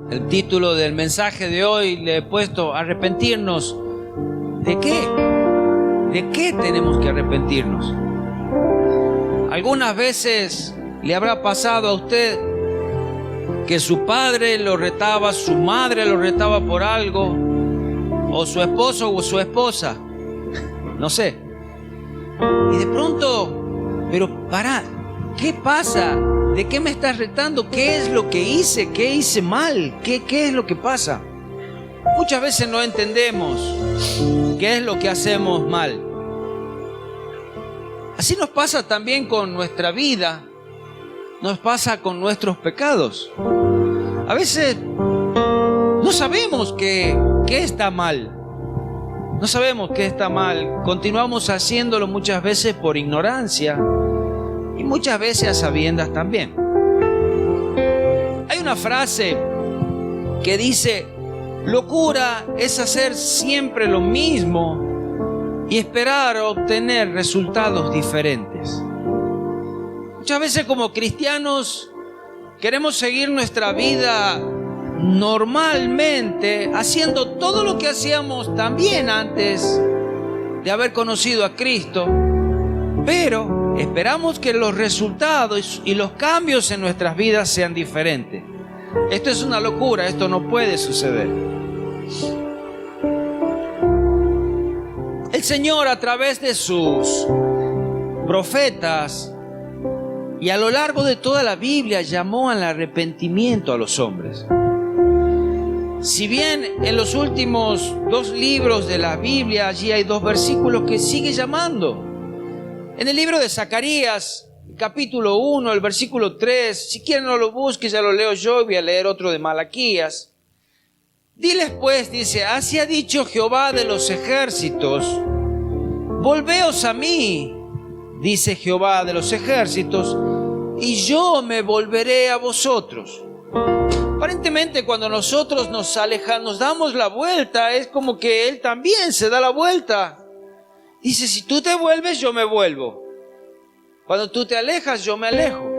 El título del mensaje de hoy le he puesto arrepentirnos. ¿De qué? ¿De qué tenemos que arrepentirnos? Algunas veces le habrá pasado a usted que su padre lo retaba, su madre lo retaba por algo, o su esposo o su esposa, no sé. Y de pronto, pero pará, ¿qué pasa? ¿De qué me estás retando? ¿Qué es lo que hice? ¿Qué hice mal? ¿Qué es lo que pasa? Muchas veces no entendemos qué es lo que hacemos mal. Así nos pasa también con nuestra vida, nos pasa con nuestros pecados. A veces no sabemos qué está mal. No sabemos qué está mal. Continuamos haciéndolo muchas veces por ignorancia y muchas veces a sabiendas también. Hay una frase que dice: locura es hacer siempre lo mismo y esperar obtener resultados diferentes. Muchas veces como cristianos queremos seguir nuestra vida normalmente, haciendo todo lo que hacíamos también antes de haber conocido a Cristo, pero esperamos que los resultados y los cambios en nuestras vidas sean diferentes. Esto es una locura, esto no puede suceder. El Señor, a través de sus profetas y a lo largo de toda la Biblia, llamó al arrepentimiento a los hombres. Si bien en los últimos 2 libros de la Biblia, allí hay 2 versículos que sigue llamando. En el libro de Zacarías, capítulo 1, el versículo 3, si quieren no lo busquen, ya lo leo yo, voy a leer otro de Malaquías. Diles pues, dice: así ha dicho Jehová de los ejércitos, volveos a mí, dice Jehová de los ejércitos, y yo me volveré a vosotros. Aparentemente, cuando nosotros nos alejamos, nos damos la vuelta, es como que Él también se da la vuelta. Dice: si tú te vuelves, yo me vuelvo. Cuando tú te alejas, yo me alejo.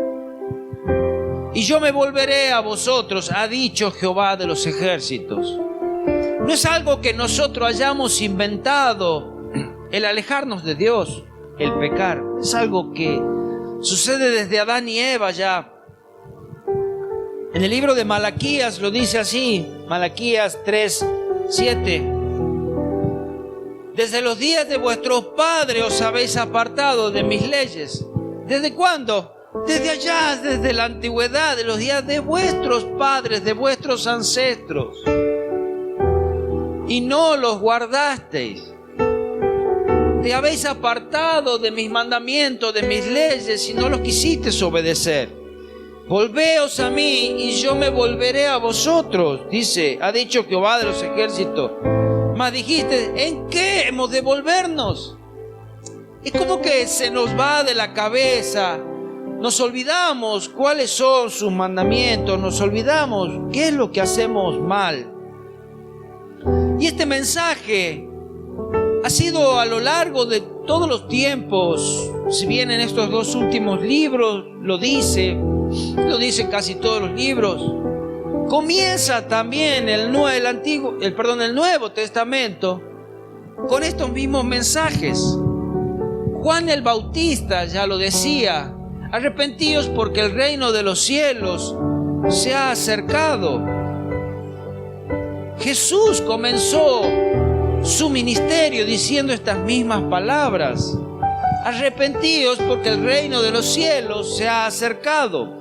Y yo me volveré a vosotros, ha dicho Jehová de los ejércitos. No es algo que nosotros hayamos inventado, el alejarnos de Dios, el pecar. Es algo que sucede desde Adán y Eva ya. En el libro de Malaquías lo dice así, Malaquías 3:7. Desde los días de vuestros padres os habéis apartado de mis leyes. ¿Desde cuándo? Desde allá, desde la antigüedad, de los días de vuestros padres, de vuestros ancestros. Y no los guardasteis. Te habéis apartado de mis mandamientos, de mis leyes, y no los quisisteis obedecer. Volveos a mí y yo me volveré a vosotros, dice, ha dicho Jehová de los ejércitos. Mas dijiste: ¿en qué hemos de volvernos? Es como que se nos va de la cabeza. Nos olvidamos cuáles son sus mandamientos, nos olvidamos qué es lo que hacemos mal. Y este mensaje ha sido a lo largo de todos los tiempos, si bien en estos 2 últimos libros lo dice casi todos los libros, comienza también el Nuevo Testamento con estos mismos mensajes. Juan el Bautista ya lo decía: arrepentíos porque el reino de los cielos se ha acercado. Jesús comenzó su ministerio diciendo estas mismas palabras: arrepentíos porque el reino de los cielos se ha acercado.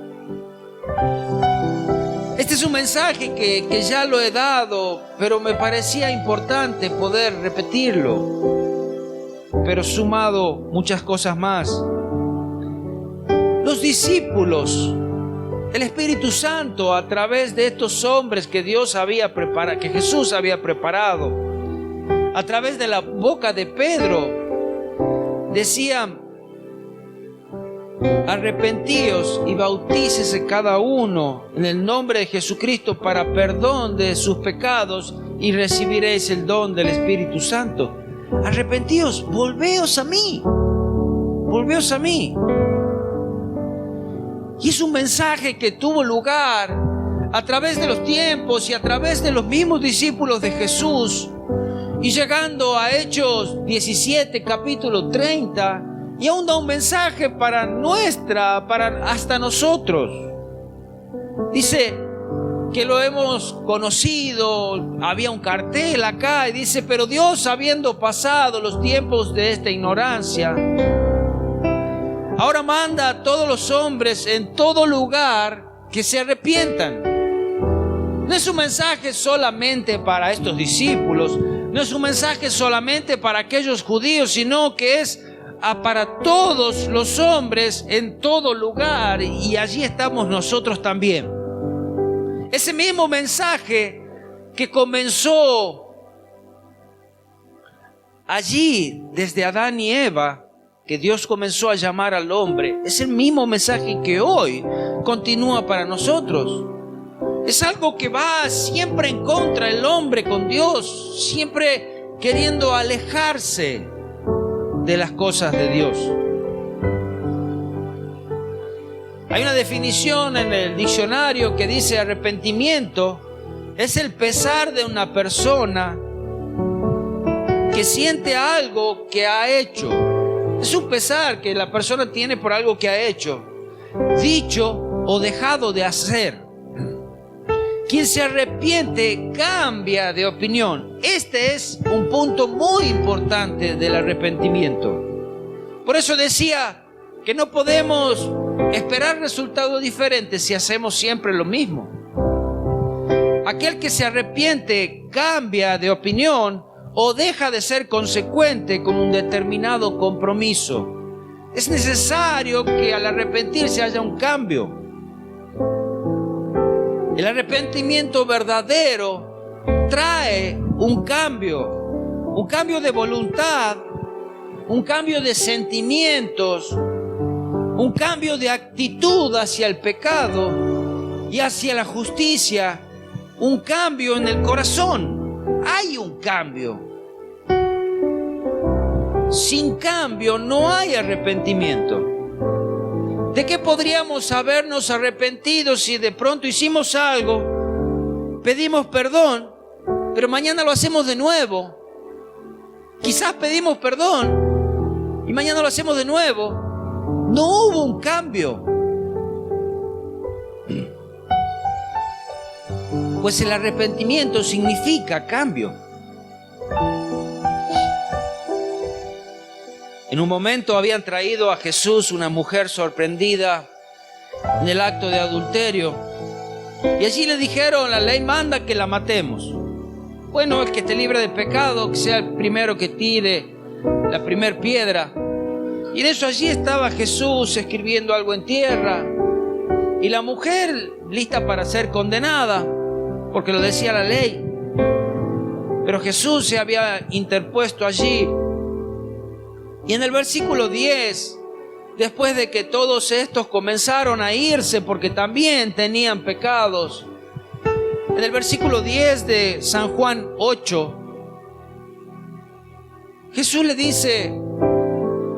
Este es un mensaje que ya lo he dado, pero me parecía importante poder repetirlo, pero sumado muchas cosas más. Los discípulos, el Espíritu Santo, a través de estos hombres que Dios había preparado, que Jesús había preparado, a través de la boca de Pedro, decían: arrepentíos y bautícese cada uno en el nombre de Jesucristo para perdón de sus pecados y recibiréis el don del Espíritu Santo. Arrepentíos, volveos a mí, volveos a mí. Y es un mensaje que tuvo lugar a través de los tiempos y a través de los mismos discípulos de Jesús, y llegando a Hechos 17, capítulo 30, y aún da un mensaje para hasta nosotros. Dice que lo hemos conocido, había un cartel acá y dice: pero Dios, habiendo pasado los tiempos de esta ignorancia, ahora manda a todos los hombres en todo lugar que se arrepientan. No es un mensaje solamente para estos discípulos, no es un mensaje solamente para aquellos judíos, sino que es para todos los hombres en todo lugar, y allí estamos nosotros también. Ese mismo mensaje que comenzó allí desde Adán y Eva, que Dios comenzó a llamar al hombre, es el mismo mensaje que hoy continúa para nosotros. Es algo que va siempre en contra del hombre con Dios, siempre queriendo alejarse de las cosas de Dios. Hay una definición en el diccionario que dice: arrepentimiento es el pesar de una persona que siente algo que ha hecho. Es un pesar que la persona tiene por algo que ha hecho, dicho o dejado de hacer. Quien se arrepiente cambia de opinión. Este es un punto muy importante del arrepentimiento. Por eso decía que no podemos esperar resultados diferentes si hacemos siempre lo mismo. Aquel que se arrepiente cambia de opinión o deja de ser consecuente con un determinado compromiso. Es necesario que al arrepentirse haya un cambio. El arrepentimiento verdadero trae un cambio de voluntad, un cambio de sentimientos, un cambio de actitud hacia el pecado y hacia la justicia, un cambio en el corazón. Hay un cambio. Sin cambio no hay arrepentimiento. ¿De qué podríamos habernos arrepentido si de pronto hicimos algo, pedimos perdón, pero mañana lo hacemos de nuevo? Quizás pedimos perdón y mañana lo hacemos de nuevo. No hubo un cambio. Pues el arrepentimiento significa cambio. En un momento habían traído a Jesús una mujer sorprendida en el acto de adulterio, y allí le dijeron: la ley manda que la matemos. Bueno, el que esté libre de pecado, que sea el primero que tire la primer piedra. Y en eso allí estaba Jesús escribiendo algo en tierra, y la mujer lista para ser condenada, porque lo decía la ley. Pero Jesús se había interpuesto allí. Y en el versículo 10, después de que todos estos comenzaron a irse porque también tenían pecados, en el versículo 10 de San Juan 8, Jesús le dice,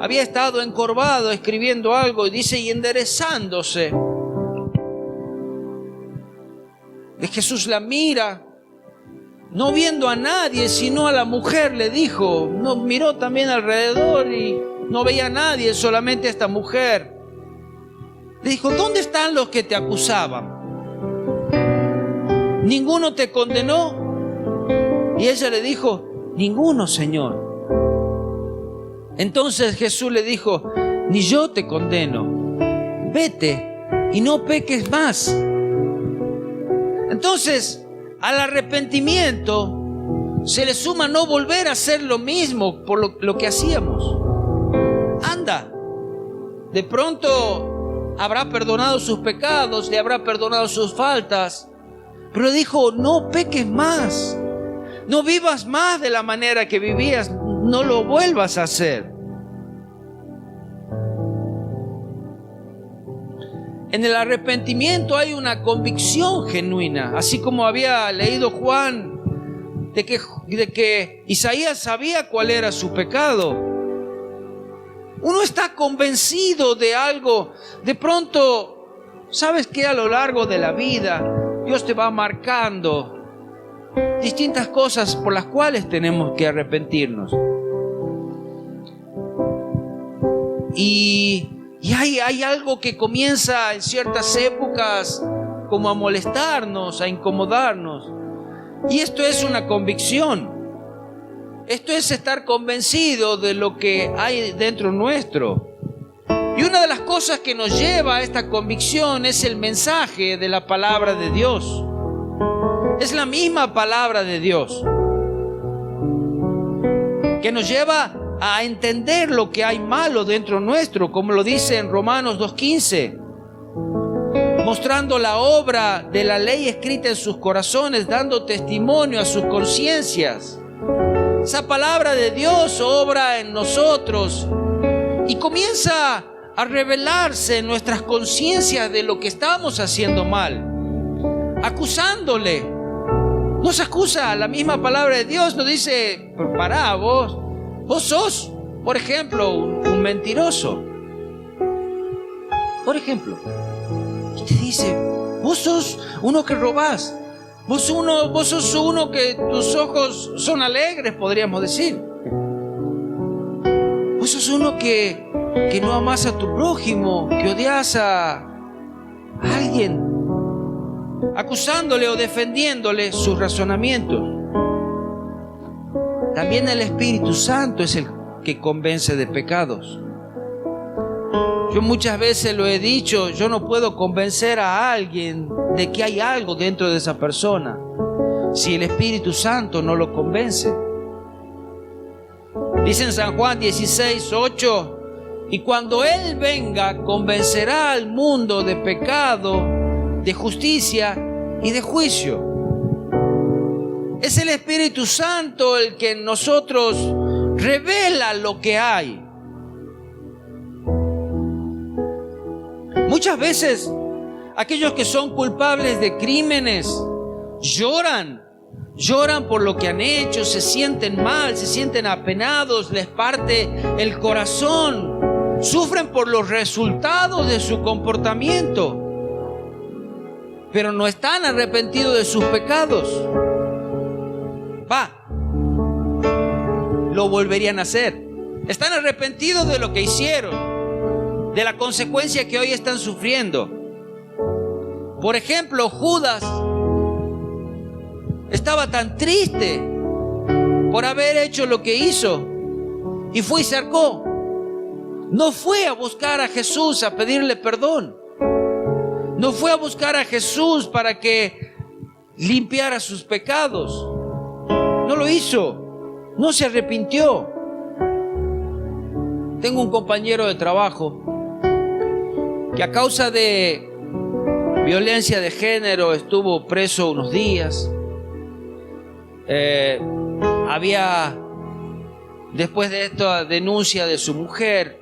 había estado encorvado escribiendo algo, y dice: y enderezándose, Jesús la mira, no viendo a nadie sino a la mujer, le dijo. No, miró también alrededor y no veía a nadie, solamente a esta mujer. Le dijo: ¿dónde están los que te acusaban? ¿Ninguno te condenó? Y ella le dijo: ninguno, Señor. Entonces Jesús le dijo: ni yo te condeno, vete y no peques más. Entonces, al arrepentimiento se le suma no volver a hacer lo mismo por lo que hacíamos. Anda, de pronto habrá perdonado sus pecados, le habrá perdonado sus faltas, pero le dijo: no peques más, no vivas más de la manera que vivías, no lo vuelvas a hacer. En el arrepentimiento hay una convicción genuina, así como había leído Juan de que Isaías sabía cuál era su pecado. Uno está convencido de algo. De pronto, ¿sabes qué? A lo largo de la vida, Dios te va marcando distintas cosas por las cuales tenemos que arrepentirnos. Y hay algo que comienza en ciertas épocas como a molestarnos, a incomodarnos. Y esto es una convicción. Esto es estar convencido de lo que hay dentro nuestro. Y una de las cosas que nos lleva a esta convicción es el mensaje de la palabra de Dios. Es la misma palabra de Dios que nos lleva a entender lo que hay malo dentro nuestro, como lo dice en Romanos 2:15, mostrando la obra de la ley escrita en sus corazones, dando testimonio a sus conciencias. Esa palabra de Dios obra en nosotros y comienza a revelarse en nuestras conciencias de lo que estamos haciendo mal, acusándole. Nos acusa la misma palabra de Dios, nos dice: pará, vos sos, por ejemplo, un mentiroso. Por ejemplo, y te dice: vos sos uno que robás, vos sos uno que tus ojos son alegres, podríamos decir. Vos sos uno que no amás a tu prójimo, que odias a alguien, acusándole o defendiéndole sus razonamientos. También el Espíritu Santo es el que convence de pecados. Yo muchas veces lo he dicho, yo no puedo convencer a alguien de que hay algo dentro de esa persona si el Espíritu Santo no lo convence. Dice en San Juan 16:8: y cuando Él venga, convencerá al mundo de pecado, de justicia y de juicio. Es el Espíritu Santo el que en nosotros revela lo que hay. Muchas veces aquellos que son culpables de crímenes lloran por lo que han hecho, se sienten mal, se sienten apenados, les parte el corazón, sufren por los resultados de su comportamiento, pero no están arrepentidos de sus pecados. Lo volverían a hacer. Están arrepentidos de lo que hicieron, de la consecuencia que hoy están sufriendo. Por ejemplo, Judas estaba tan triste por haber hecho lo que hizo y fue y se ahorcó. No fue a buscar a Jesús a pedirle perdón. No fue a buscar a Jesús para que limpiara sus pecados. No lo hizo. No se arrepintió. Tengo un compañero de trabajo que a causa de violencia de género estuvo preso unos días. Después de esta denuncia de su mujer,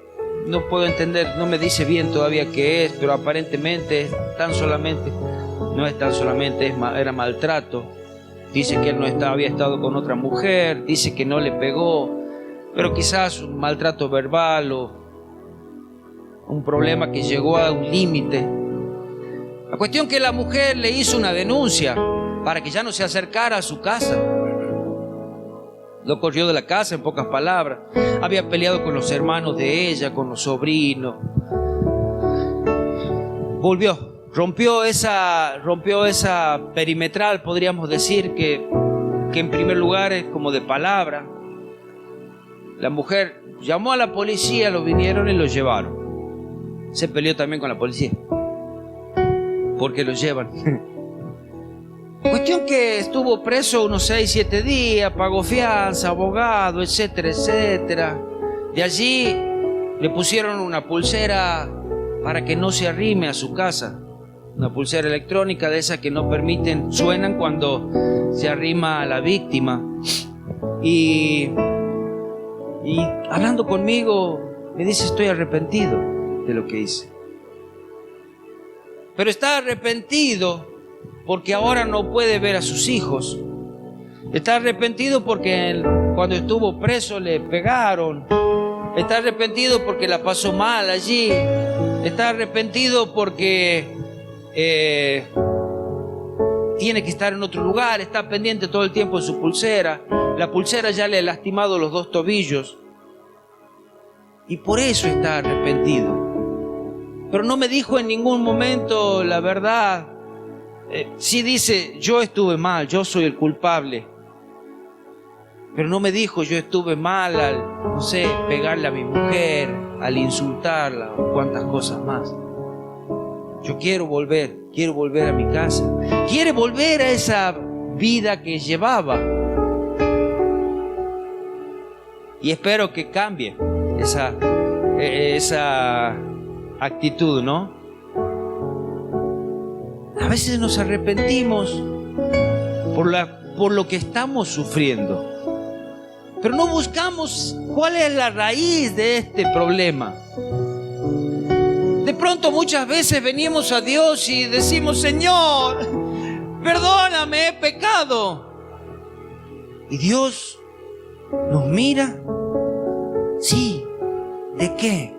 no puedo entender, no me dice bien todavía qué es, pero aparentemente no es tan solamente, era maltrato. Dice que él había estado con otra mujer, dice que no le pegó, pero quizás un maltrato verbal o un problema que llegó a un límite. La cuestión que la mujer le hizo una denuncia para que ya no se acercara a su casa. Lo corrió de la casa, en pocas palabras. Había peleado con los hermanos de ella, con los sobrinos. Rompió esa perimetral, podríamos decir, que en primer lugar es como de palabra. La mujer llamó a la policía, lo vinieron y lo llevaron. Se peleó también con la policía, porque lo llevan. Cuestión que estuvo preso unos 6-7 días, pagó fianza, abogado, etcétera, etcétera. De allí le pusieron una pulsera para que no se arrime a su casa. Una pulsera electrónica de esas que no permiten, suenan cuando se arrima a la víctima. Y hablando conmigo, me dice: estoy arrepentido de lo que hice. Pero está arrepentido porque ahora no puede ver a sus hijos. Está arrepentido porque cuando estuvo preso le pegaron. Está arrepentido porque la pasó mal allí. Está arrepentido porque tiene que estar en otro lugar, está pendiente todo el tiempo de su pulsera. La pulsera ya le ha lastimado los 2 tobillos. Y por eso está arrepentido. Pero no me dijo en ningún momento la verdad. Sí dice, yo estuve mal, yo soy el culpable. Pero no me dijo, yo estuve mal al, no sé, pegarle a mi mujer, al insultarla o cuantas cosas más. Yo quiero volver a mi casa. Quiere volver a esa vida que llevaba. Y espero que cambie esa actitud, ¿no? A veces nos arrepentimos por lo que estamos sufriendo, pero no buscamos cuál es la raíz de este problema. De pronto muchas veces venimos a Dios y decimos, Señor, perdóname, he pecado. Y Dios nos mira. Sí, ¿de qué?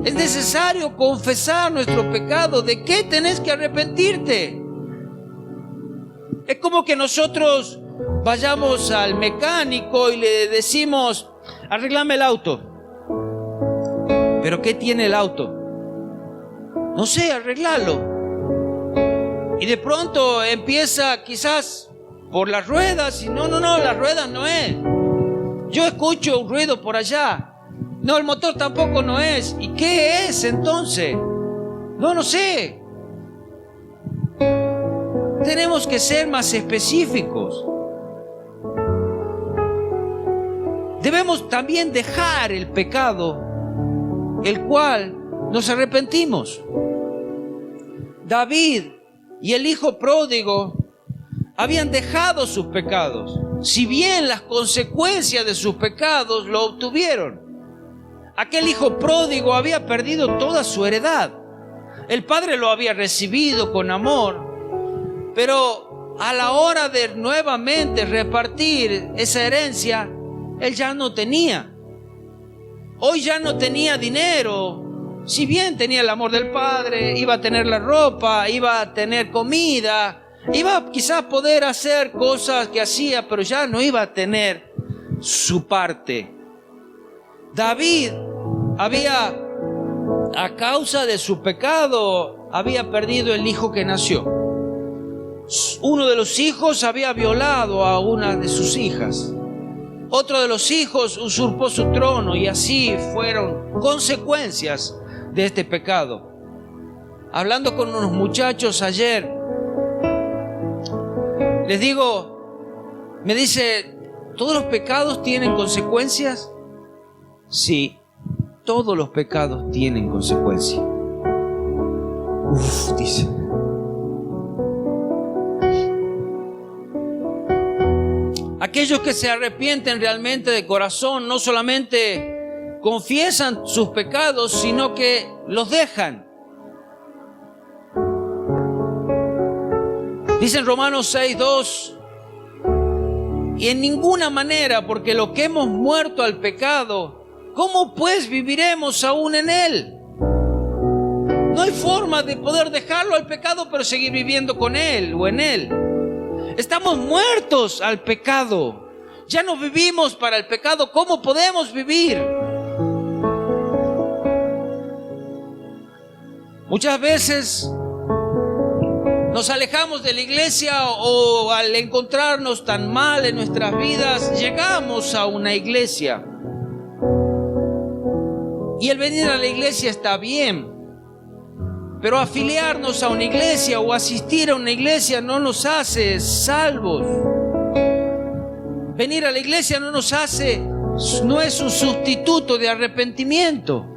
Es necesario confesar nuestro pecado. ¿De qué tenés que arrepentirte? Es como que nosotros vayamos al mecánico y le decimos, arreglame el auto. ¿Pero qué tiene el auto? No sé, arreglalo. Y de pronto empieza quizás por las ruedas y no, las ruedas no es. Yo escucho un ruido por allá. No, el motor tampoco no es. ¿Y qué es entonces? No sé. Tenemos que ser más específicos. Debemos también dejar el pecado, el cual nos arrepentimos. David y el hijo pródigo habían dejado sus pecados, si bien las consecuencias de sus pecados lo obtuvieron. Aquel hijo pródigo había perdido toda su heredad. El padre lo había recibido con amor, pero a la hora de nuevamente repartir esa herencia, él ya no tenía. Hoy ya no tenía dinero. Si bien tenía el amor del padre, iba a tener la ropa, iba a tener comida, iba quizás a poder hacer cosas que hacía, pero ya no iba a tener su parte. David había, a causa de su pecado, había perdido el hijo que nació. Uno de los hijos había violado a una de sus hijas. Otro de los hijos usurpó su trono y así fueron consecuencias de este pecado. Hablando con unos muchachos ayer, les digo, me dice, ¿todos los pecados tienen consecuencias? Sí, todos los pecados tienen consecuencias. Dice. Aquellos que se arrepienten realmente de corazón no solamente confiesan sus pecados, sino que los dejan. Dice en Romanos 6:2, y en ninguna manera, porque lo que hemos muerto al pecado, ¿cómo pues viviremos aún en él? No hay forma de poder dejarlo al pecado, pero seguir viviendo con él o en él. Estamos muertos al pecado. Ya no vivimos para el pecado. ¿Cómo podemos vivir? Muchas veces nos alejamos de la iglesia o al encontrarnos tan mal en nuestras vidas, llegamos a una iglesia. Y el venir a la iglesia está bien, pero afiliarnos a una iglesia o asistir a una iglesia no nos hace salvos. Venir a la iglesia no es un sustituto de arrepentimiento.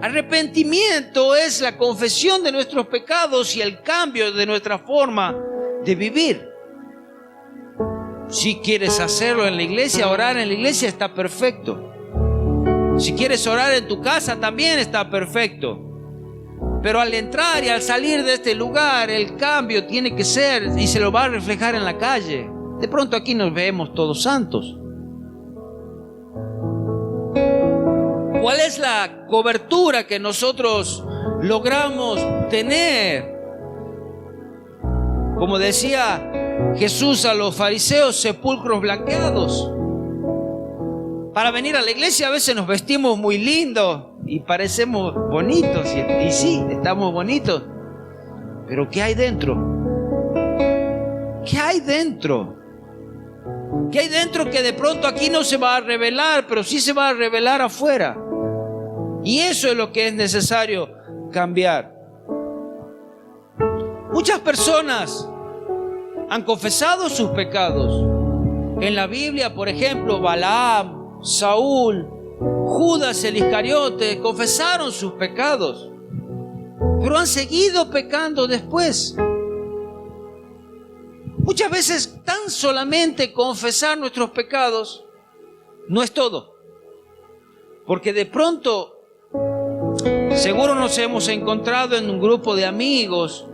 Arrepentimiento es la confesión de nuestros pecados y el cambio de nuestra forma de vivir. Si quieres hacerlo en la iglesia, orar en la iglesia está perfecto. Si quieres orar en tu casa también está perfecto. Pero al entrar y al salir de este lugar, el cambio tiene que ser y se lo va a reflejar en la calle. De pronto aquí nos vemos todos santos. ¿Cuál es la cobertura que nosotros logramos tener Como decía Jesús a los fariseos, sepulcros blanqueados. Para venir a la iglesia a veces nos vestimos muy lindos y parecemos bonitos. Y sí, estamos bonitos. Pero ¿qué hay dentro? ¿Qué hay dentro? ¿Qué hay dentro que de pronto aquí no se va a revelar, pero sí se va a revelar afuera? Y eso es lo que es necesario cambiar. Muchas personas han confesado sus pecados. En la Biblia, por ejemplo, Balaam, Saúl, Judas el Iscariote confesaron sus pecados, pero han seguido pecando después. Muchas veces tan solamente confesar nuestros pecados no es todo, porque de pronto seguro nos hemos encontrado en un grupo de amigos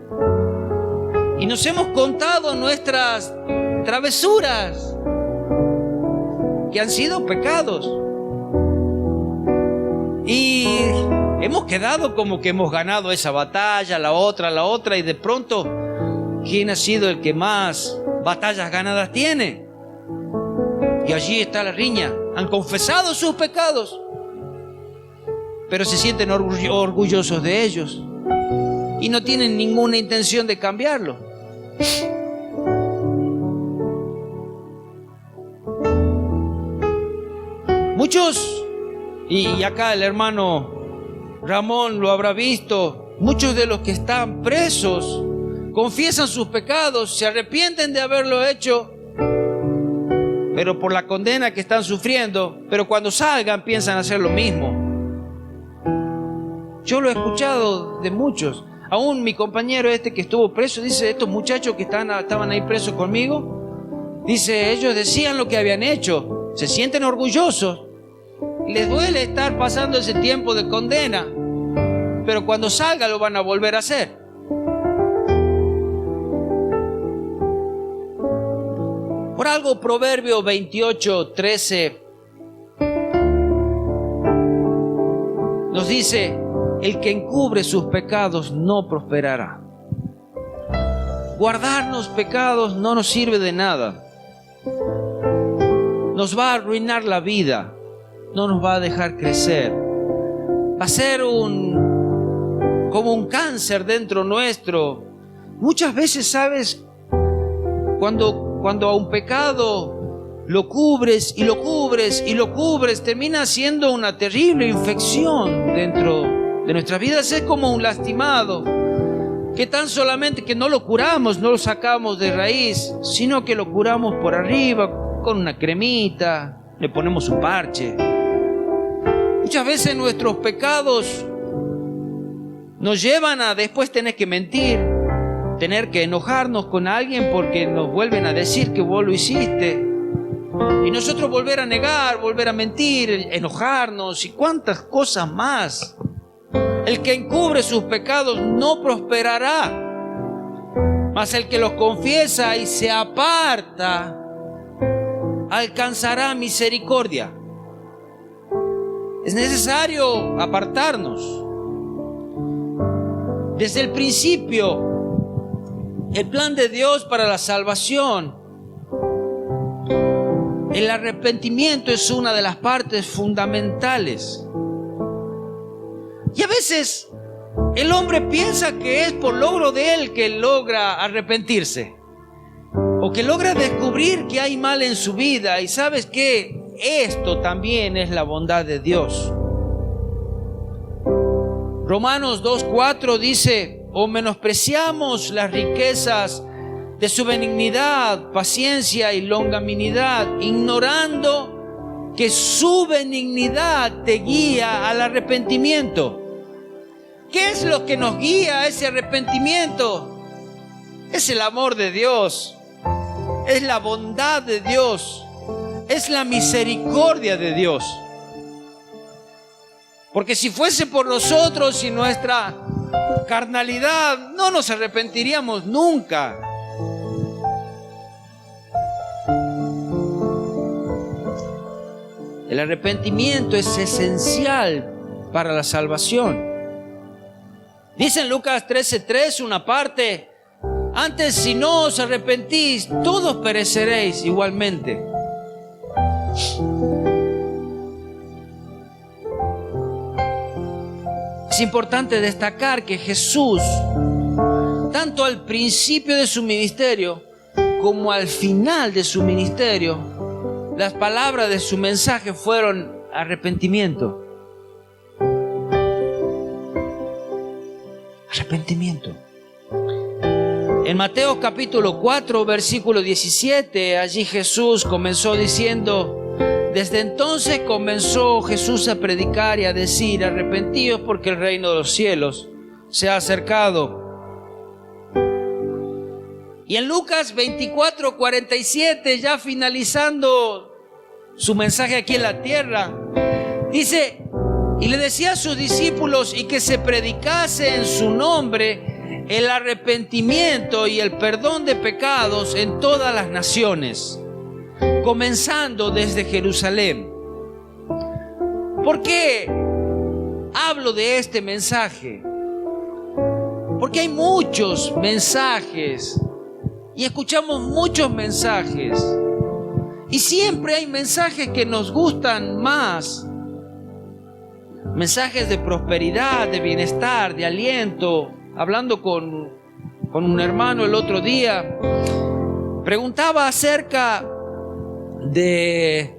y nos hemos contado nuestras travesuras que han sido pecados y hemos quedado como que hemos ganado esa batalla, la otra, y de pronto ¿quién ha sido el que más batallas ganadas tiene? Y allí está la riña. Han confesado sus pecados, pero se sienten orgullosos de ellos y no tienen ninguna intención de cambiarlo. Muchos, y acá el hermano Ramón lo habrá visto, muchos de los que están presos confiesan sus pecados, se arrepienten de haberlo hecho, pero por la condena que están sufriendo, pero cuando salgan piensan hacer lo mismo. Yo lo he escuchado de muchos. Aún mi compañero que estuvo preso, dice, estos muchachos que estaban ahí presos conmigo, dice, ellos decían lo que habían hecho, se sienten orgullosos, les duele estar pasando ese tiempo de condena, pero cuando salga lo van a volver a hacer. Por algo Proverbio 28:13 nos dice, el que encubre sus pecados no prosperará. Guardarnos pecados no nos sirve de nada. Nos va a arruinar la vida, no nos va a dejar crecer. Va a ser como un cáncer dentro nuestro. Muchas veces, ¿sabes? Cuando a un pecado lo cubres y lo cubres y lo cubres, termina siendo una terrible infección dentro de nuestra vida. Es como un lastimado que tan solamente que no lo curamos, no lo sacamos de raíz, sino que lo curamos por arriba con una cremita, le ponemos un parche. Muchas veces nuestros pecados nos llevan a después tener que mentir, tener que enojarnos con alguien porque nos vuelven a decir que vos lo hiciste, y nosotros volver a negar, volver a mentir, enojarnos y cuántas cosas más. El que encubre sus pecados no prosperará, mas el que los confiesa y se aparta alcanzará misericordia. Es necesario apartarnos. Desde el principio, el plan de Dios para la salvación, el arrepentimiento es una de las partes fundamentales. Y a veces el hombre piensa que es por logro de él que logra arrepentirse, o que logra descubrir que hay mal en su vida. Y ¿sabes qué? Esto también es la bondad de Dios. Romanos 2:4 dice, o menospreciamos las riquezas de su benignidad, paciencia y longanimidad, ignorando que su benignidad te guía al arrepentimiento. ¿Qué es lo que nos guía a ese arrepentimiento? Es el amor de Dios, es la bondad de Dios, es la misericordia de Dios. Porque si fuese por nosotros y nuestra carnalidad, no nos arrepentiríamos nunca. El arrepentimiento es esencial para la salvación. Dice en Lucas 13:3 una parte, Antes, si no os arrepentís, todos pereceréis igualmente. Es importante destacar que Jesús, tanto al principio de su ministerio como al final de su ministerio, las palabras de su mensaje fueron arrepentimiento. Arrepentimiento. En Mateo capítulo 4, versículo 17, allí Jesús comenzó diciendo: desde entonces comenzó Jesús a predicar y a decir: arrepentíos porque el reino de los cielos se ha acercado. Y en Lucas 24, 47, ya finalizando su mensaje aquí en la tierra, dice: y le decía a sus discípulos y que se predicase en su nombre el arrepentimiento y el perdón de pecados en todas las naciones, comenzando desde Jerusalén. ¿Por qué hablo de este mensaje? Porque hay muchos mensajes y escuchamos muchos mensajes, y siempre hay mensajes que nos gustan más. Mensajes de prosperidad, de bienestar, de aliento. Hablando con un hermano el otro día, preguntaba acerca de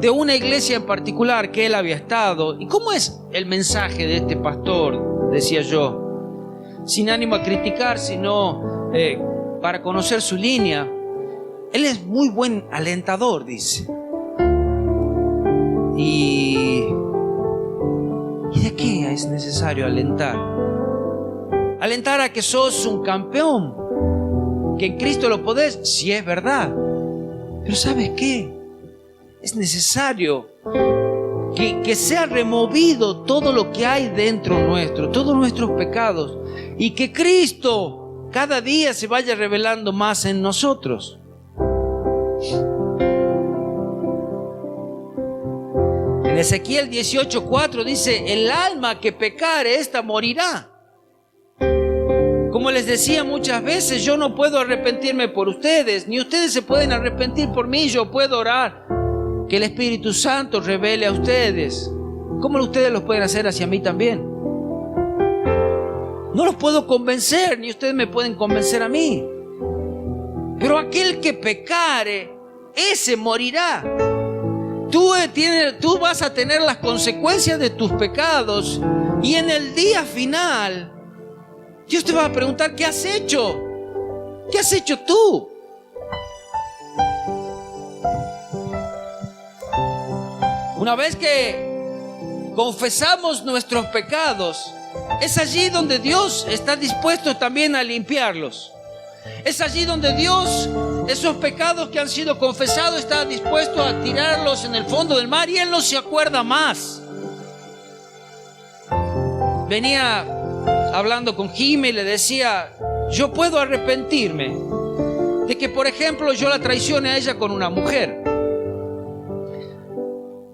una iglesia en particular que él había estado. ¿Y cómo es el mensaje de este pastor? Decía yo, sin ánimo a criticar, sino para conocer su línea. Él es muy buen alentador, dice. ¿Y de qué es necesario alentar? Alentar a que sos un campeón, que en Cristo lo podés, si es verdad. Pero ¿sabes qué? Es necesario que sea removido todo lo que hay dentro nuestro, todos nuestros pecados, y que Cristo cada día se vaya revelando más en nosotros. En Ezequiel 18:4 dice: el alma que pecare, ésta morirá. Como les decía muchas veces, yo no puedo arrepentirme por ustedes, ni ustedes se pueden arrepentir por mí. Yo puedo orar que el Espíritu Santo revele a ustedes. ¿Cómo ustedes lo pueden hacer hacia mí también? No los puedo convencer, ni ustedes me pueden convencer a mí. Pero aquel que pecare, ese morirá. Tú vas a tener las consecuencias de tus pecados, y en el día final Dios te va a preguntar: ¿qué has hecho? ¿Qué has hecho tú? Una vez que confesamos nuestros pecados, es allí donde Dios está dispuesto también a limpiarlos. Es allí donde Dios, esos pecados que han sido confesados, está dispuesto a tirarlos en el fondo del mar, y Él no se acuerda más. Venía hablando con Jimmy y le decía: yo puedo arrepentirme de que, por ejemplo, yo la traicione a ella con una mujer.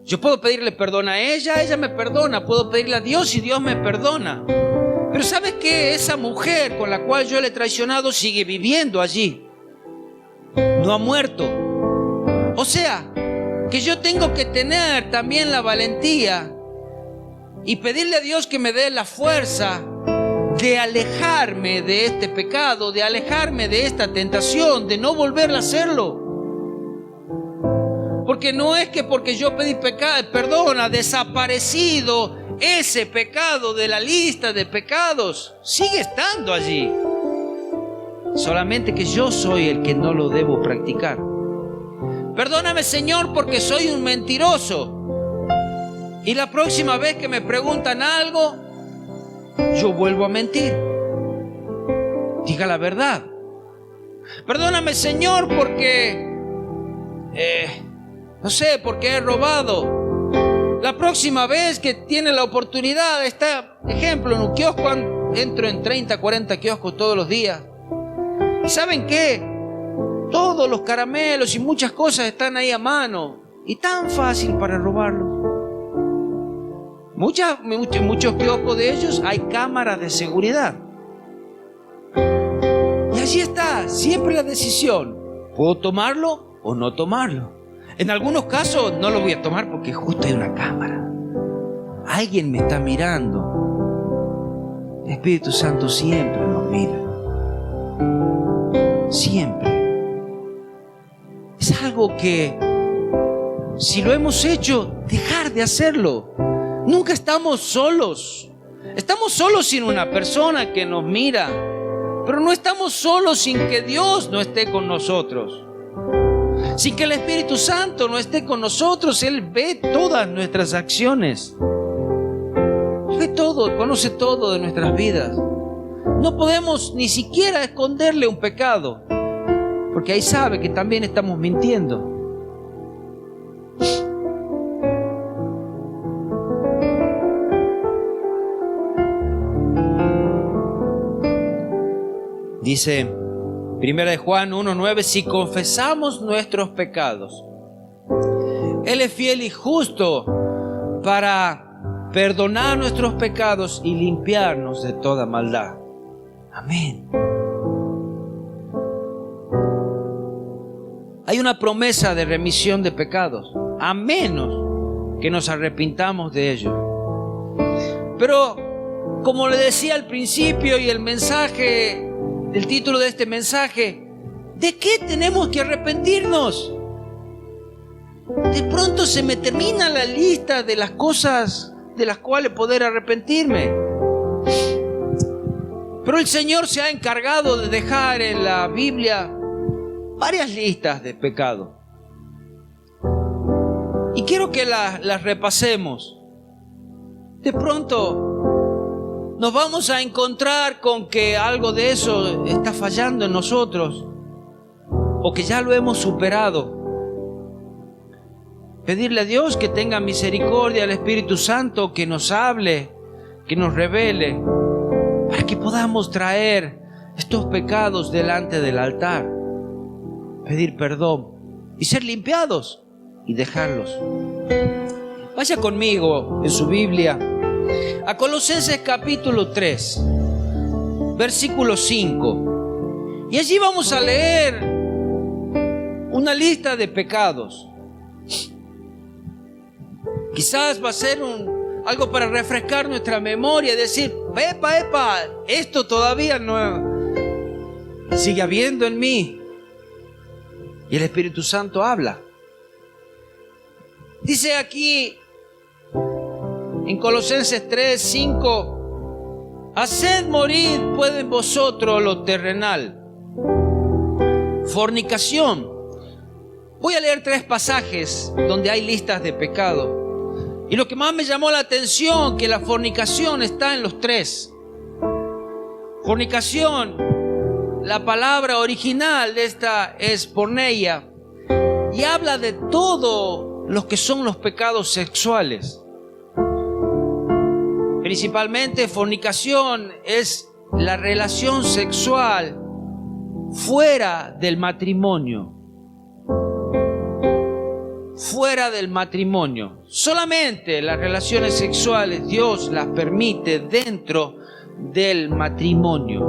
Yo puedo pedirle perdón a ella me perdona. Puedo pedirle a Dios y Dios me perdona. Pero ¿sabes qué? Esa mujer con la cual yo le he traicionado sigue viviendo allí. No ha muerto. O sea, que yo tengo que tener también la valentía y pedirle a Dios que me dé la fuerza de alejarme de este pecado, de alejarme de esta tentación, de no volver a hacerlo. Porque no es que porque yo pedí perdón ha desaparecido ese pecado de la lista de pecados. Sigue estando allí. Solamente que yo soy el que no lo debo practicar. Perdóname, Señor, porque soy un mentiroso. Y la próxima vez que me preguntan algo, yo vuelvo a mentir. Diga la verdad. Perdóname, Señor, porque no sé, porque he robado. La próxima vez que tiene la oportunidad, está, ejemplo, en un kiosco, entro en 30, 40 kioscos todos los días. ¿Y saben qué? Todos los caramelos y muchas cosas están ahí a mano. Y tan fácil para robarlos. Muchos kioscos de ellos hay cámaras de seguridad. Y allí está siempre la decisión. ¿Puedo tomarlo o no tomarlo? En algunos casos no lo voy a tomar porque justo hay una cámara. Alguien me está mirando. El Espíritu Santo siempre nos mira. Siempre. Es algo que, si lo hemos hecho, dejar de hacerlo. Nunca estamos solos. Estamos solos sin una persona que nos mira, pero no estamos solos sin que Dios no esté con nosotros. Sin que el Espíritu Santo no esté con nosotros. Él ve todas nuestras acciones. Ve todo, conoce todo de nuestras vidas. No podemos ni siquiera esconderle un pecado, porque ahí sabe que también estamos mintiendo. Dice 1 Juan 1:9, si confesamos nuestros pecados, Él es fiel y justo para perdonar nuestros pecados y limpiarnos de toda maldad. Amén. Hay una promesa de remisión de pecados, a menos que nos arrepintamos de ellos. Pero, como le decía al principio y el mensaje, el título de este mensaje, ¿de qué tenemos que arrepentirnos? De pronto se me termina la lista de las cosas de las cuales poder arrepentirme. Pero el Señor se ha encargado de dejar en la Biblia varias listas de pecado. Y quiero que las repasemos. De pronto nos vamos a encontrar con que algo de eso está fallando en nosotros, o que ya lo hemos superado. Pedirle a Dios que tenga misericordia, al Espíritu Santo que nos hable, que nos revele, para que podamos traer estos pecados delante del altar, pedir perdón y ser limpiados y dejarlos. Vaya conmigo en su Biblia a Colosenses capítulo 3, versículo 5. Y allí vamos a leer una lista de pecados. Quizás va a ser algo para refrescar nuestra memoria y decir, epa, esto todavía no sigue habiendo en mí. Y el Espíritu Santo habla. Dice aquí en Colosenses 3, 5, haced morir pues en vosotros lo terrenal. Fornicación. Voy a leer 3 pasajes donde hay listas de pecado. Y lo que más me llamó la atención, que la fornicación está en los 3. Fornicación, la palabra original de esta es porneia, y habla de todo lo que son los pecados sexuales. Principalmente fornicación es la relación sexual fuera del matrimonio. Fuera del matrimonio. Solamente las relaciones sexuales Dios las permite dentro del matrimonio.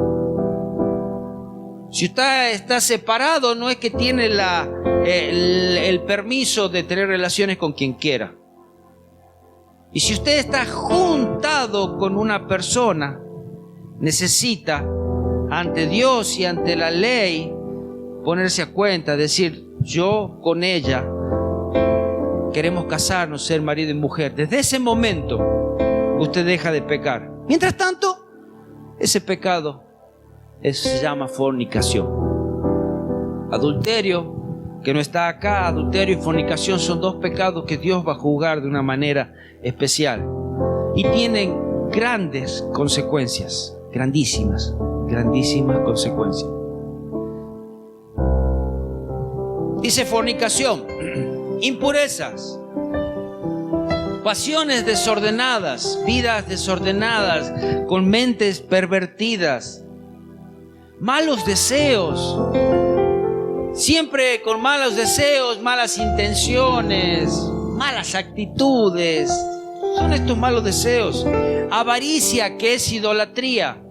Si usted está separado, no es que tiene el permiso de tener relaciones con quien quiera. Y si usted está juntado con una persona, necesita ante Dios y ante la ley ponerse a cuenta, decir, yo con ella queremos casarnos, ser marido y mujer. Desde ese momento usted deja de pecar. Mientras tanto, ese pecado se llama fornicación. Adulterio, que no está acá, adulterio y fornicación son 2 pecados que Dios va a juzgar de una manera especial. Y tienen grandes consecuencias, grandísimas consecuencias. Dice fornicación, impurezas, pasiones desordenadas, vidas desordenadas, con mentes pervertidas, malos deseos, siempre con malos deseos, malas intenciones, malas actitudes, son estos malos deseos. Avaricia, que es idolatría.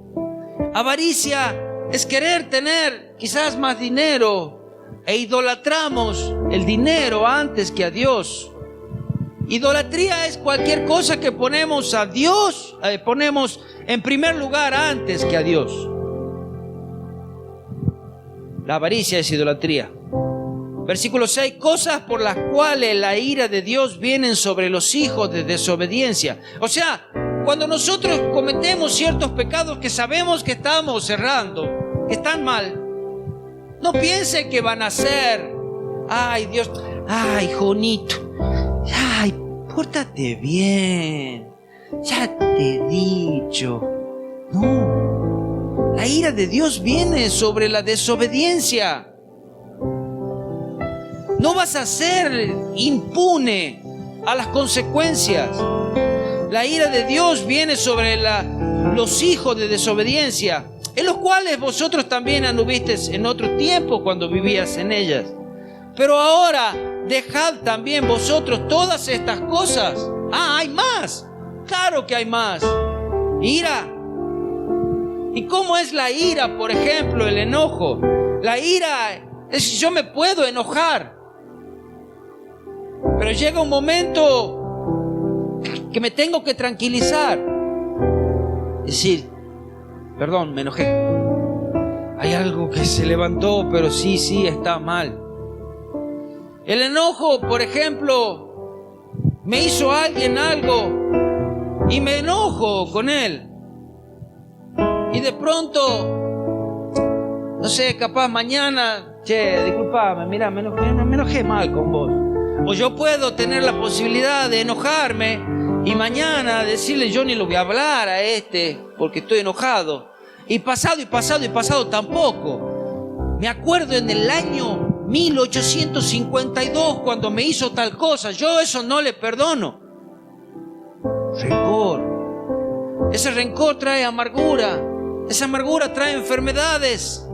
Avaricia es querer tener quizás más dinero e idolatramos el dinero antes que a Dios. Idolatría es cualquier cosa que ponemos a Dios, ponemos en primer lugar antes que a Dios. La avaricia es idolatría. Versículo 6, cosas por las cuales la ira de Dios viene sobre los hijos de desobediencia. O sea, cuando nosotros cometemos ciertos pecados que sabemos que estamos errando, que están mal, no piense que van a ser, ay Dios, ay Jonito, ay, pórtate bien, ya te he dicho. No, la ira de Dios viene sobre la desobediencia. No vas a ser impune a las consecuencias. La ira de Dios viene sobre los hijos de desobediencia, en los cuales vosotros también anduvisteis en otro tiempo cuando vivías en ellas. Pero ahora dejad también vosotros todas estas cosas. Ah, hay más. Claro que hay más. Ira. ¿Y cómo es la ira, por ejemplo, el enojo? La ira es, yo me puedo enojar, pero llega un momento que me tengo que tranquilizar. Es decir, perdón, me enojé. Hay algo que se levantó, pero sí, está mal. El enojo, por ejemplo, me hizo alguien algo y me enojo con él. Y de pronto, no sé, capaz mañana, che, disculpame, mira, me enojé mal con vos. O yo puedo tener la posibilidad de enojarme y mañana decirle, yo ni lo voy a hablar a este porque estoy enojado. Y pasado tampoco. Me acuerdo en el año 1852 cuando me hizo tal cosa. Yo eso no le perdono. Rencor. Ese rencor trae amargura. Esa amargura trae enfermedades.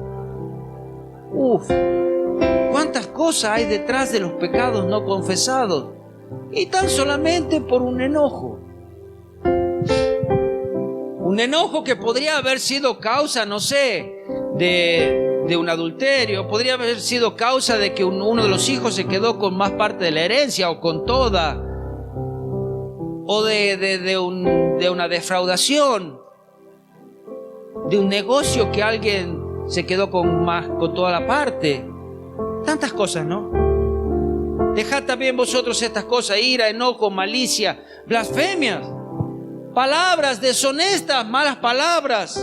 ¿Cuántas cosas hay detrás de los pecados no confesados? Y tan solamente por un enojo. Un enojo que podría haber sido causa, no sé, de un adulterio. Podría haber sido causa de que uno de los hijos se quedó con más parte de la herencia o con toda. O de una defraudación. De un negocio que alguien se quedó con toda la parte. Tantas cosas, ¿no? Dejad también vosotros estas cosas: ira, enojo, malicia, blasfemias, palabras deshonestas, malas palabras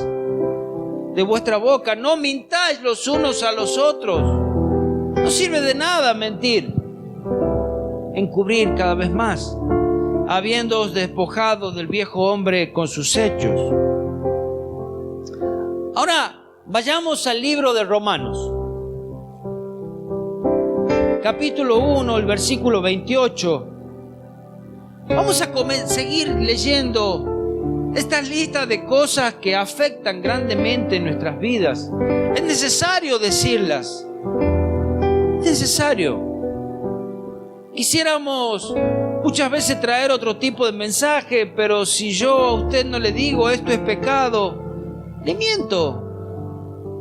de vuestra boca. No mintáis los unos a los otros. No sirve de nada mentir. Encubrir cada vez más, habiéndoos despojado del viejo hombre con sus hechos. Ahora, vayamos al libro de Romanos. Capítulo 1, el versículo 28. Vamos a seguir leyendo estas listas de cosas que afectan grandemente nuestras vidas. Es necesario decirlas. Es necesario. Quisiéramos muchas veces traer otro tipo de mensaje, pero si yo a usted no le digo esto es pecado, le miento.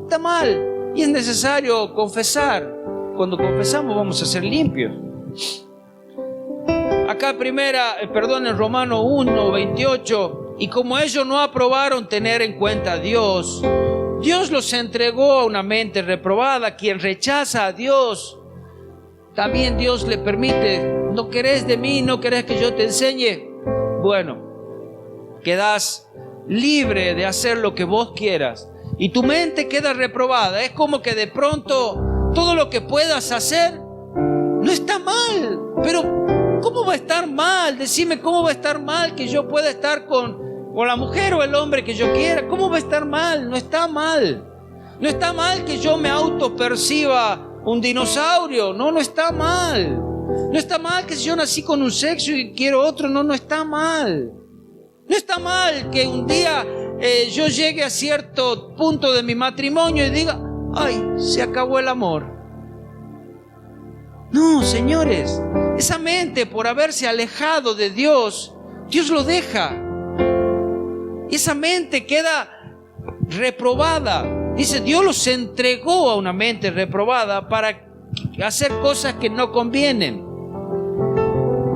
Está mal y es necesario confesar. Cuando confesamos vamos a ser limpios. Acá en Romanos 1, 28, y como ellos no aprobaron tener en cuenta a Dios, Dios los entregó a una mente reprobada. Quien rechaza a Dios, también Dios le permite: ¿no querés de mí? ¿No querés que yo te enseñe? Bueno, quedás libre de hacer lo que vos quieras y tu mente queda reprobada. Es como que de pronto todo lo que puedas hacer no está mal. Pero ¿cómo va a estar mal? Decime, ¿cómo va a estar mal que yo pueda estar con la mujer o el hombre que yo quiera? ¿Cómo va a estar mal? No está mal. No está mal que yo me autoperciba un dinosaurio. No está mal. No está mal que si yo nací con un sexo y quiero otro. No está mal. No está mal que un día yo llegue a cierto punto de mi matrimonio y diga: ay, se acabó el amor. No, señores, esa mente, por haberse alejado de Dios, Dios lo deja. Esa mente queda reprobada. Dice, Dios los entregó a una mente reprobada para hacer cosas que no convienen,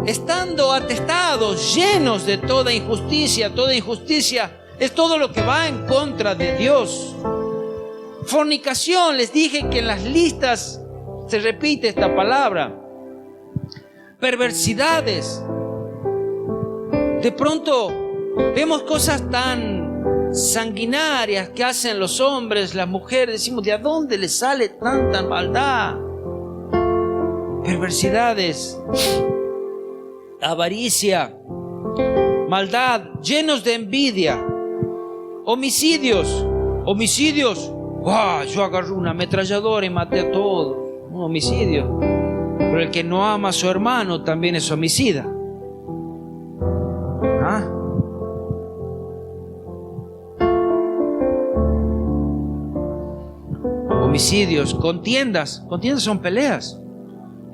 estando atestados, llenos de toda injusticia. Toda injusticia es todo lo que va en contra de Dios. Fornicación, les dije que en las listas se repite esta palabra. Perversidades. De pronto vemos cosas tan sanguinarias que hacen los hombres, las mujeres. Decimos, ¿de dónde les sale tanta maldad? Perversidades, avaricia, maldad, llenos de envidia, homicidios. ¡Wow! Yo agarré una ametralladora y maté a todos. Un homicidio. Pero el que no ama a su hermano también es homicida. ¿Ah? Homicidios, contiendas. Contiendas son peleas.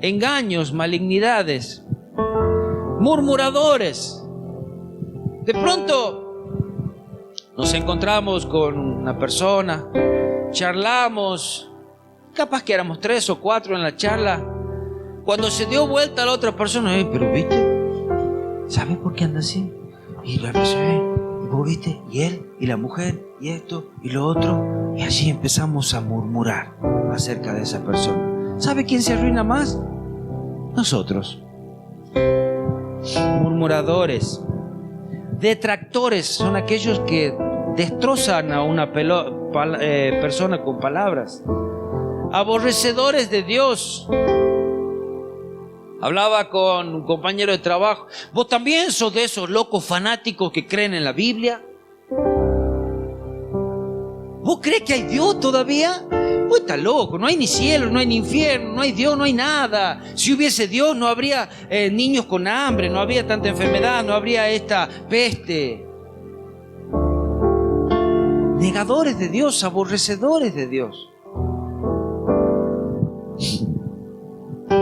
Engaños, malignidades, murmuradores. De pronto nos encontramos con una persona, charlamos, capaz que éramos 3 o 4 en la charla. Cuando se dio vuelta a la otra persona, pero ¿viste? ¿Sabes por qué anda así? Y la persona, ¿y vos viste? Y él, y la mujer, y esto, y lo otro. Y allí empezamos a murmurar acerca de esa persona. ¿Sabe quién se arruina más? Nosotros. Murmuradores. Detractores son aquellos que destrozan a una persona con palabras. Aborrecedores de Dios. Hablaba con un compañero de trabajo. ¿Vos también sos de esos locos fanáticos que creen en la Biblia? ¿Vos crees que hay Dios todavía? Vos estás loco, no hay ni cielo, no hay ni infierno, no hay Dios, no hay nada. Si hubiese Dios no habría niños con hambre, no habría tanta enfermedad, no habría esta peste. Negadores de Dios, aborrecedores de Dios.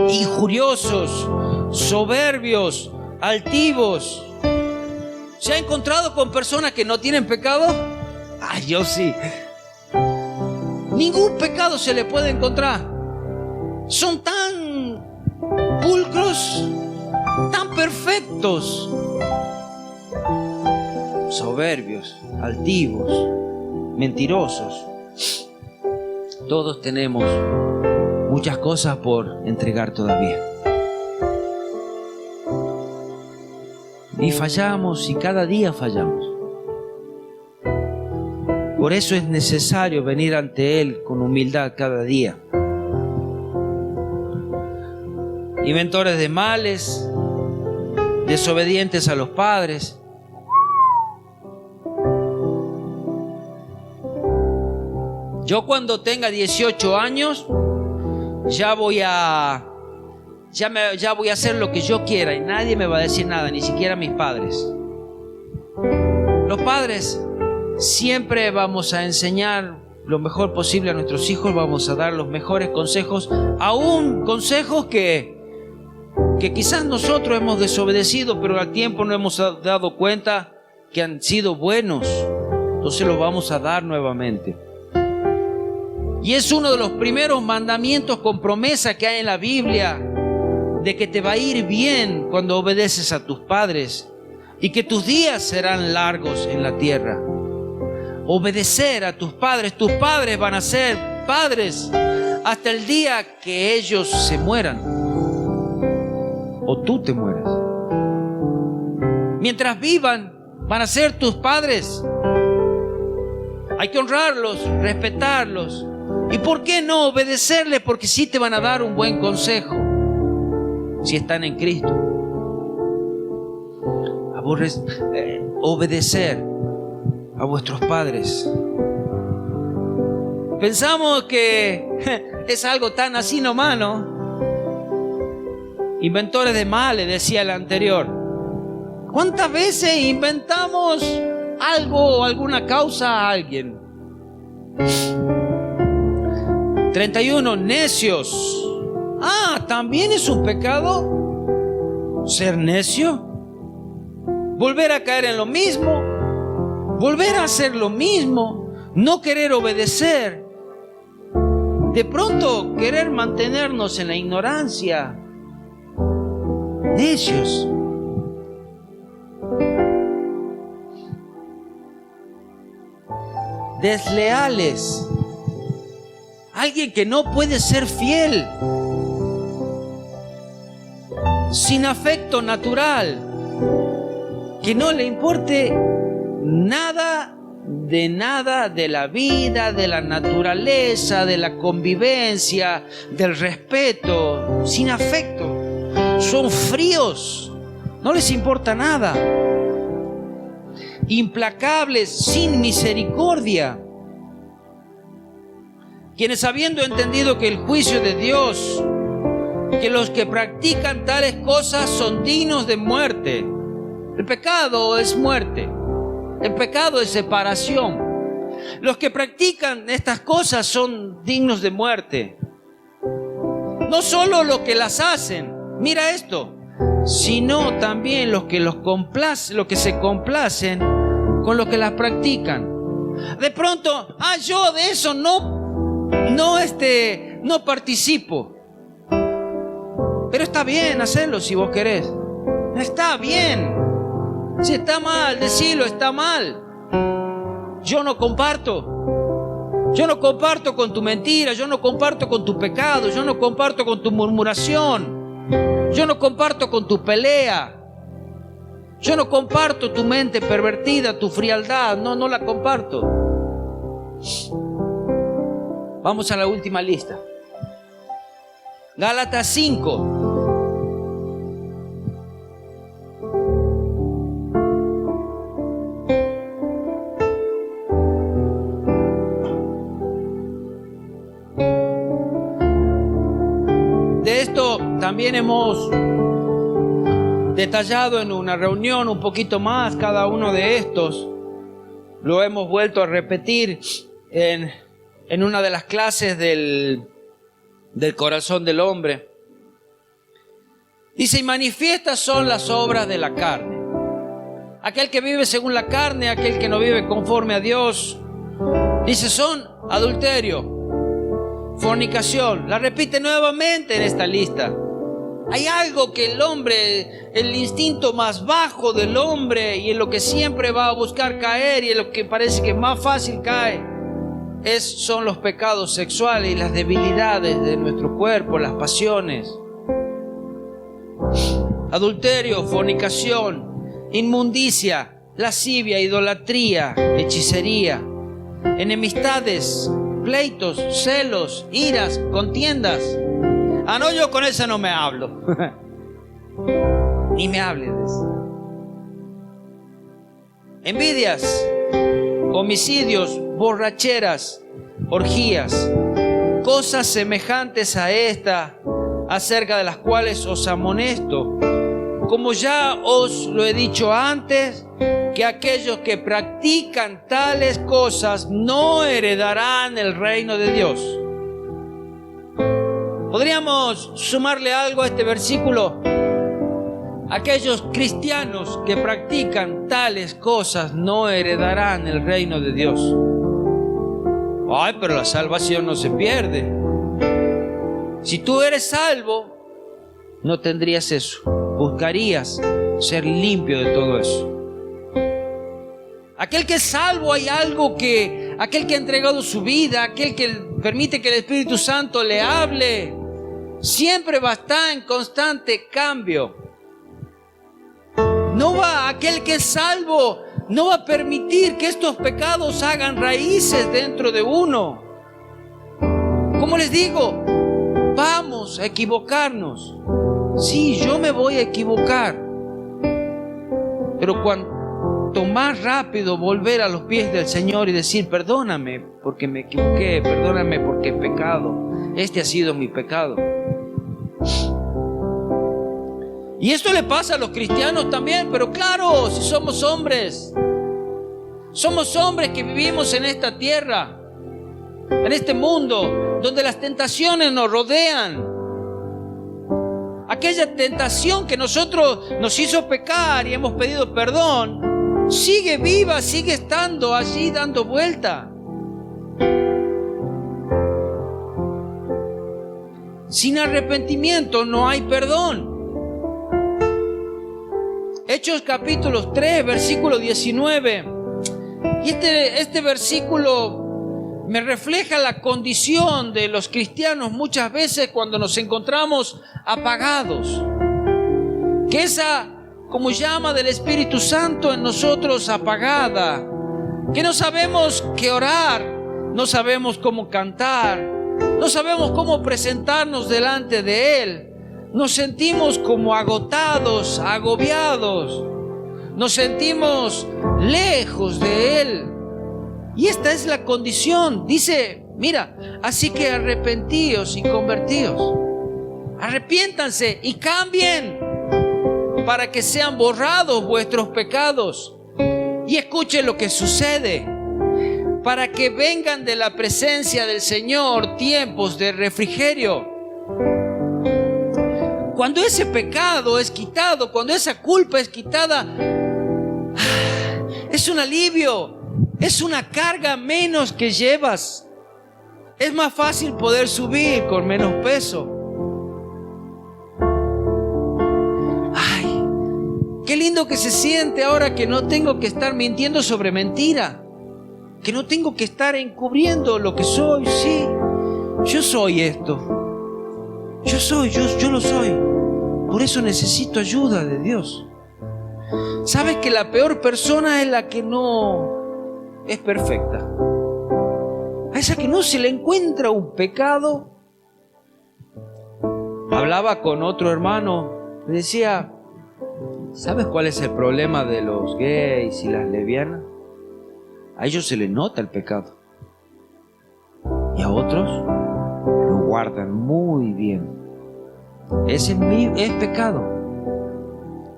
Injuriosos, soberbios, altivos. ¿Se ha encontrado con personas que no tienen pecado? Ay, yo sí. Ningún pecado se le puede encontrar. Son tan pulcros, tan perfectos. Soberbios, altivos, mentirosos. Todos tenemos muchas cosas por entregar todavía. Y fallamos, y cada día fallamos. Por eso es necesario venir ante Él con humildad cada día. Inventores de males, desobedientes a los padres. Yo cuando tenga 18 años ya voy a hacer lo que yo quiera y nadie me va a decir nada, ni siquiera mis padres. Los padres siempre vamos a enseñar lo mejor posible a nuestros hijos, vamos a dar los mejores consejos, aún consejos que quizás nosotros hemos desobedecido, pero al tiempo no hemos dado cuenta que han sido buenos. Entonces los vamos a dar nuevamente. Y es uno de los primeros mandamientos con promesa que hay en la Biblia, de que te va a ir bien cuando obedeces a tus padres y que tus días serán largos en la tierra. Obedecer a tus padres van a ser padres hasta el día que ellos se mueran o tú te mueras. Mientras vivan, van a ser tus padres. Hay que honrarlos, respetarlos. ¿Y por qué no obedecerles? Porque sí te van a dar un buen consejo si están en Cristo. Obedecer a vuestros padres. Pensamos que es algo tan así nomás, ¿no? Inventores de males, decía el anterior. ¿Cuántas veces inventamos algo o alguna causa a alguien? 31, necios. ¿También es un pecado ser necio? Volver a caer en lo mismo, volver a hacer lo mismo, no querer obedecer, de pronto querer mantenernos en la ignorancia, necios. Desleales, alguien que no puede ser fiel, sin afecto natural, que no le importe nada de la vida, de la naturaleza, de la convivencia, del respeto, sin afecto. Son fríos, no les importa nada. Implacables, sin misericordia, quienes habiendo entendido que el juicio de Dios, que los que practican tales cosas son dignos de muerte. El pecado es muerte, el pecado es separación. Los que practican estas cosas son dignos de muerte. No solo los que las hacen, mira esto, sino también los que se complacen con los que las practican. De pronto, yo de eso no participo. Pero está bien hacerlo si vos querés. Está bien. Si está mal, decilo, está mal. Yo no comparto. Yo no comparto con tu mentira. Yo no comparto con tu pecado. Yo no comparto con tu murmuración. Yo no comparto con tu pelea. Yo no comparto tu mente pervertida, tu frialdad. No la comparto. Vamos a la última lista. Gálatas 5. De esto también hemos detallado en una reunión un poquito más cada uno de estos. Lo hemos vuelto a repetir en una de las clases del corazón del hombre. Dice, y manifiestas son las obras de la carne. Aquel que vive según la carne, aquel que no vive conforme a Dios. Dice, son adulterio, fornicación. La repite nuevamente en esta lista. Hay algo que el hombre, el instinto más bajo del hombre, y en lo que siempre va a buscar caer, y en lo que parece que más fácil cae, son los pecados sexuales y las debilidades de nuestro cuerpo, las pasiones. Adulterio, fornicación, inmundicia, lascivia, idolatría, hechicería, enemistades, pleitos, celos, iras, contiendas. No, yo con esa no me hablo. Ni me hables de eso. Envidias, homicidios, borracheras, orgías, cosas semejantes a esta, acerca de las cuales os amonesto, como ya os lo he dicho antes, que aquellos que practican tales cosas no heredarán el reino de Dios. ¿Podríamos sumarle algo a este versículo? Aquellos cristianos que practican tales cosas no heredarán el reino de Dios. Pero la salvación no se pierde. Si tú eres salvo, no tendrías eso. Buscarías ser limpio de todo eso. Aquel que es salvo, hay algo que, aquel que ha entregado su vida, aquel que permite que el Espíritu Santo le hable, siempre va a estar en constante cambio. Aquel que es salvo no va a permitir que estos pecados hagan raíces dentro de uno. Como les digo, vamos a equivocarnos. Sí, yo me voy a equivocar. Pero cuanto más rápido volver a los pies del Señor y decir, perdóname porque me equivoqué, perdóname porque he pecado, este ha sido mi pecado. Y esto le pasa a los cristianos también, pero claro, si somos hombres que vivimos en esta tierra, en este mundo, donde las tentaciones nos rodean. Aquella tentación que nosotros nos hizo pecar y hemos pedido perdón, sigue viva, sigue estando allí dando vuelta. Sin arrepentimiento no hay perdón. Hechos capítulo 3, versículo 19. Y este versículo me refleja la condición de los cristianos muchas veces cuando nos encontramos apagados. Que esa como llama del Espíritu Santo en nosotros apagada, que no sabemos qué orar, no sabemos cómo cantar, no sabemos cómo presentarnos delante de Él. Nos sentimos como agotados, agobiados, nos sentimos lejos de Él. Y esta es la condición. Dice, mira, así que arrepentíos y convertíos. Arrepiéntanse y cambien para que sean borrados vuestros pecados. Y escuchen lo que sucede. Para que vengan de la presencia del Señor tiempos de refrigerio. Cuando ese pecado es quitado, cuando esa culpa es quitada, es un alivio, es una carga menos que llevas. Es más fácil poder subir con menos peso. Ay, qué lindo que se siente ahora que no tengo que estar mintiendo sobre mentira, que no tengo que estar encubriendo lo que soy. Sí, yo soy esto. Yo lo soy. Por eso necesito ayuda de Dios. ¿Sabes que la peor persona es la que no es perfecta? A esa que no se le encuentra un pecado. Hablaba con otro hermano, le decía, ¿sabes cuál es el problema de los gays y las lesbianas? A ellos se les nota el pecado. Y a otros lo guardan muy bien. Es pecado.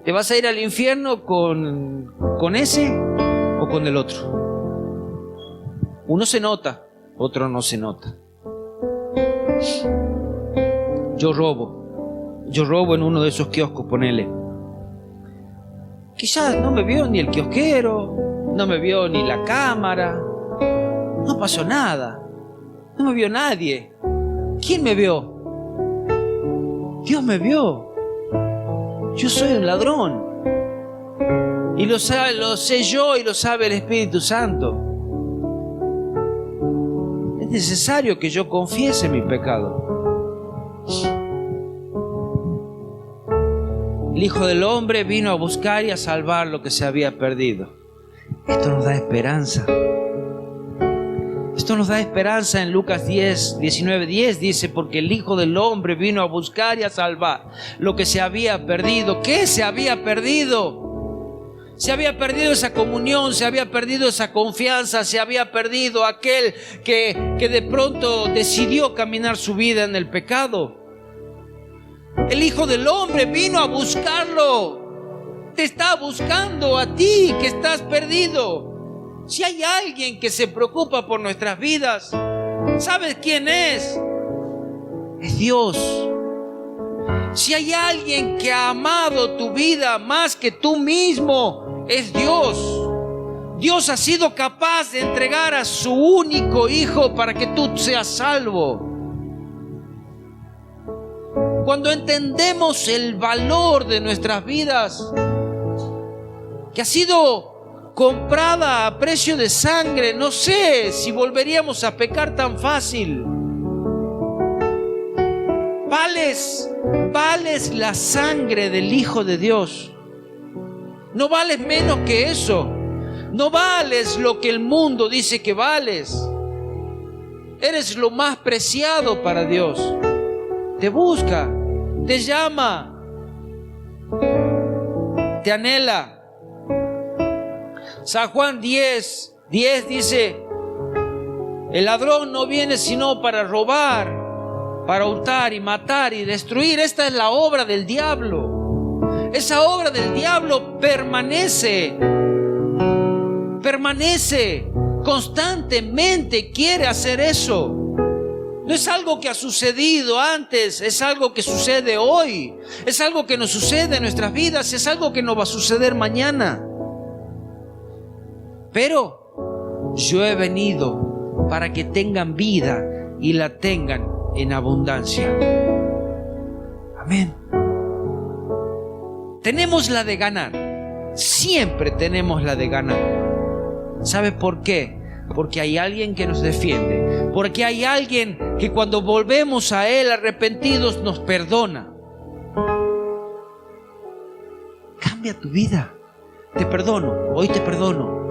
¿Te vas a ir al infierno con ese o con el otro? Uno se nota, otro no se nota. Yo robo en uno de esos kioscos, ponele. Quizás no me vio ni el kiosquero, no me vio ni la cámara, no pasó nada, no me vio nadie. ¿Quién me vio? Dios me vio. Yo soy un ladrón. Y lo sé yo y lo sabe el Espíritu Santo. Es necesario que yo confiese mi pecado. El Hijo del Hombre vino a buscar y a salvar lo que se había perdido. Esto nos da esperanza. Esto nos da esperanza en Lucas 19:10 dice, porque el Hijo del Hombre vino a buscar y a salvar lo que se había perdido. ¿Qué se había perdido? Se había perdido esa comunión, se había perdido esa confianza, se había perdido aquel que de pronto decidió caminar su vida en el pecado. El Hijo del Hombre vino a buscarlo. Te está buscando a ti que estás perdido. Si hay alguien que se preocupa por nuestras vidas, ¿sabes quién es? Es Dios. Si hay alguien que ha amado tu vida más que tú mismo, es Dios. Dios ha sido capaz de entregar a su único Hijo para que tú seas salvo. Cuando entendemos el valor de nuestras vidas, que ha sido comprada a precio de sangre, no sé si volveríamos a pecar tan fácil. Vales la sangre del Hijo de Dios. No vales menos que eso. No vales lo que el mundo dice que vales. Eres lo más preciado para Dios. Te busca, te llama, te anhela. San Juan 10:10 dice, el ladrón no viene sino para robar, para hurtar y matar y destruir. Esta es la obra del diablo. Esa obra del diablo permanece constantemente, quiere hacer eso. No es algo que ha sucedido antes, es algo que sucede hoy, es algo que nos sucede en nuestras vidas, es algo que nos va a suceder mañana. Pero yo he venido para que tengan vida y la tengan en abundancia. Amén. Tenemos la de ganar. Siempre tenemos la de ganar. ¿Sabe por qué? Porque hay alguien que nos defiende. Porque hay alguien que cuando volvemos a Él arrepentidos nos perdona. Cambia tu vida. Te perdono, hoy te perdono.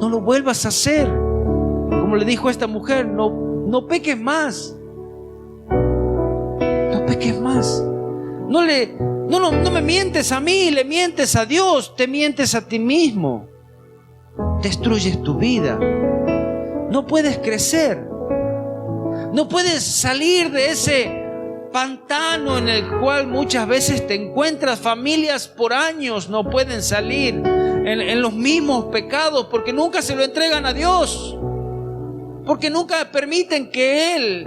No lo vuelvas a hacer. Como le dijo a esta mujer, no peques más. No peques más. No me mientes a mí, le mientes a Dios, te mientes a ti mismo. Destruyes tu vida. No puedes crecer. No puedes salir de ese pantano en el cual muchas veces te encuentras. Familias por años no pueden salir en los mismos pecados porque nunca se lo entregan a Dios, porque nunca permiten que Él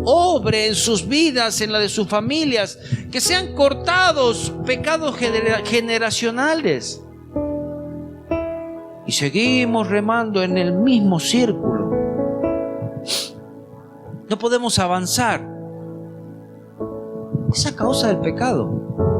obre en sus vidas, en la de sus familias, que sean cortados pecados generacionales. Y seguimos remando en el mismo círculo. No podemos avanzar. Es a causa del pecado.